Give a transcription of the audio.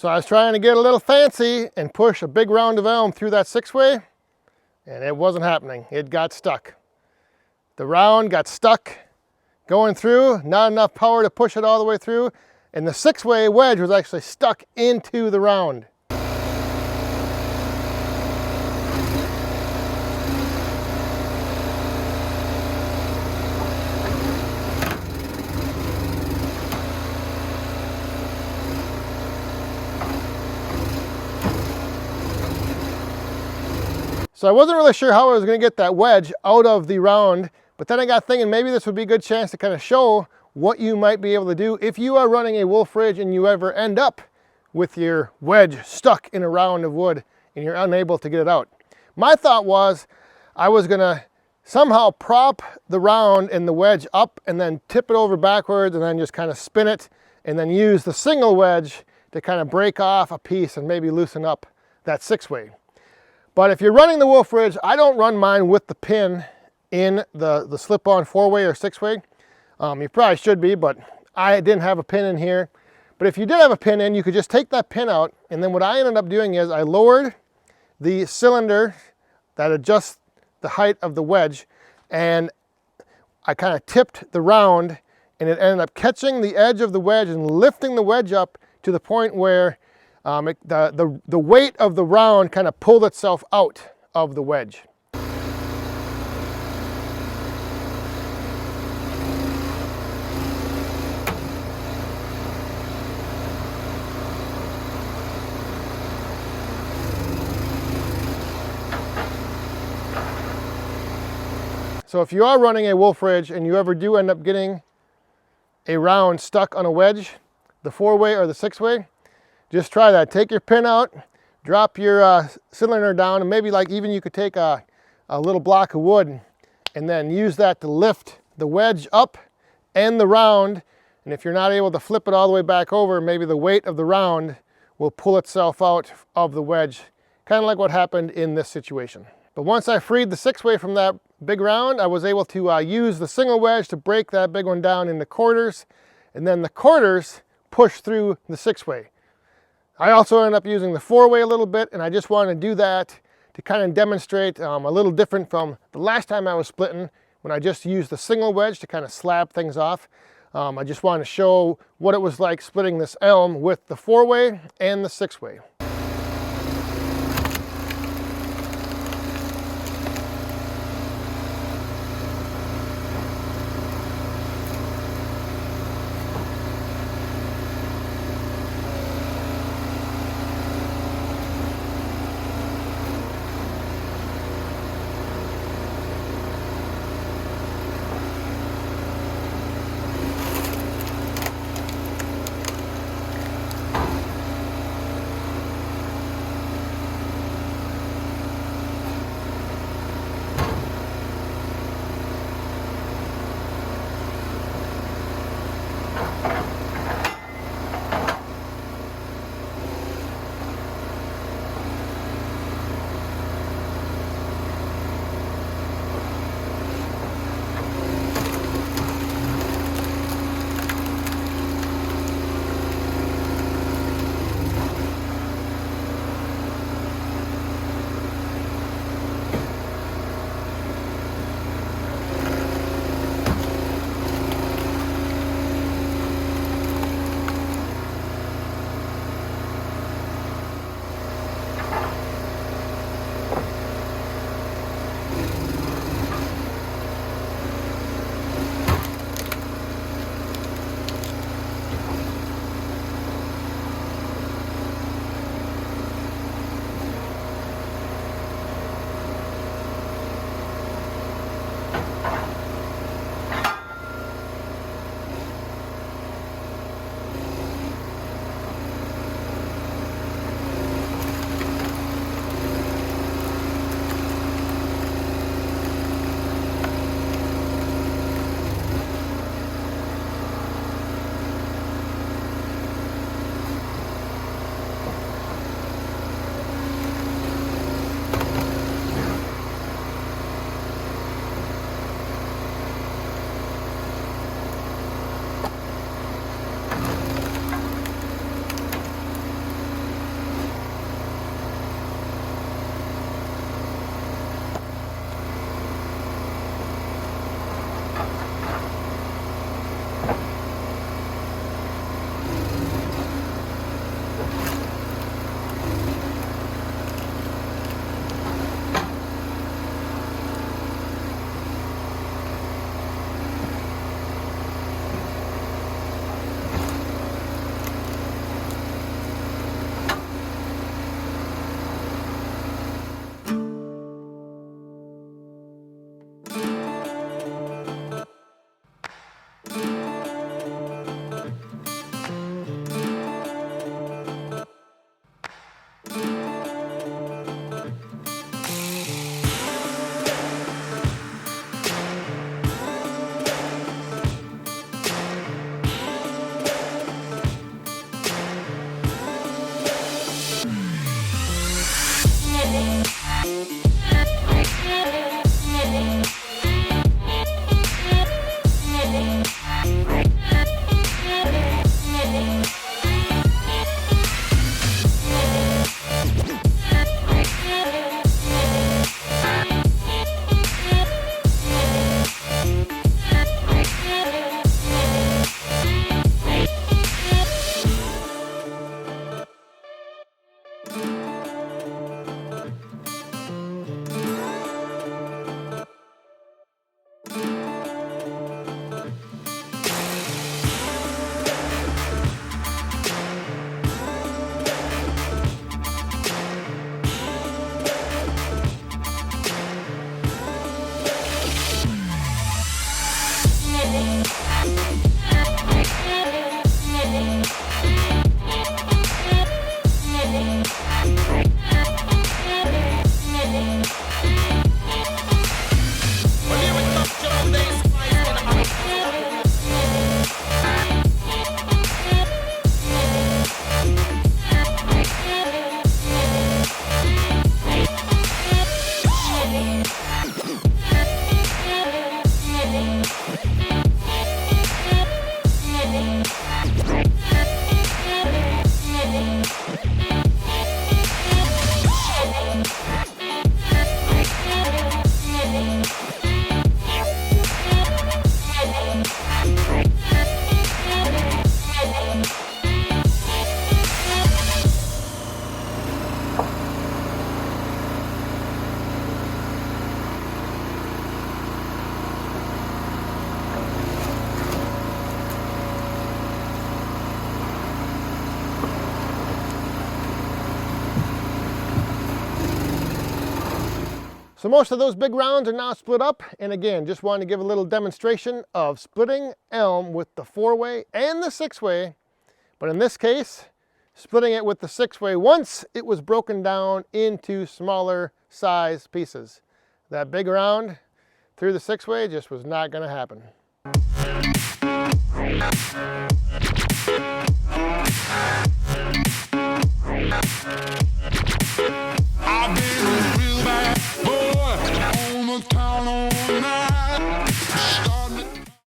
So I was trying to get a little fancy and push a big round of elm through that 6-way, and it wasn't happening. It got stuck. The round got stuck going through, not enough power to push it all the way through, and the 6-way wedge was actually stuck into the round. So I wasn't really sure how I was going to get that wedge out of the round, but then I got thinking maybe this would be a good chance to kind of show what you might be able to do if you are running a wolf ridge and you ever end up with your wedge stuck in a round of wood and you're unable to get it out. My thought was I was going to somehow prop the round and the wedge up and then tip it over backwards and then just kind of spin it and then use the single wedge to kind of break off a piece and maybe loosen up that 6-way. But if you're running the wolf ridge, I don't run mine with the pin in the slip-on 4-way or 6-way. You probably should be, but I didn't have a pin in here. But if you did have a pin in, you could just take that pin out, and then what I ended up doing is I lowered the cylinder that adjusts the height of the wedge, and I kind of tipped the round, and it ended up catching the edge of the wedge and lifting the wedge up to the point where the weight of the round kind of pulled itself out of the wedge. So if you are running a wolf ridge and you ever do end up getting a round stuck on a wedge, the 4-way or the 6-way, just try that. Take your pin out, drop your cylinder down, and maybe like even you could take a little block of wood and then use that to lift the wedge up and the round. And if you're not able to flip it all the way back over, maybe the weight of the round will pull itself out of the wedge, kind of like what happened in this situation. But once I freed the 6-way from that big round, I was able to use the single wedge to break that big one down into quarters, and then the quarters push through the 6-way. I also ended up using the 4-way a little bit, and I just wanted to do that to kind of demonstrate a little different from the last time I was splitting when I just used the single wedge to kind of slab things off. I just wanted to show what it was like splitting this elm with the 4-way and the 6-way. So most of those big rounds are now split up, and again, just wanted to give a little demonstration of splitting elm with the 4-way and the 6-way, but in this case, splitting it with the 6-way once it was broken down into smaller size pieces. That big round through the 6-way just was not going to happen.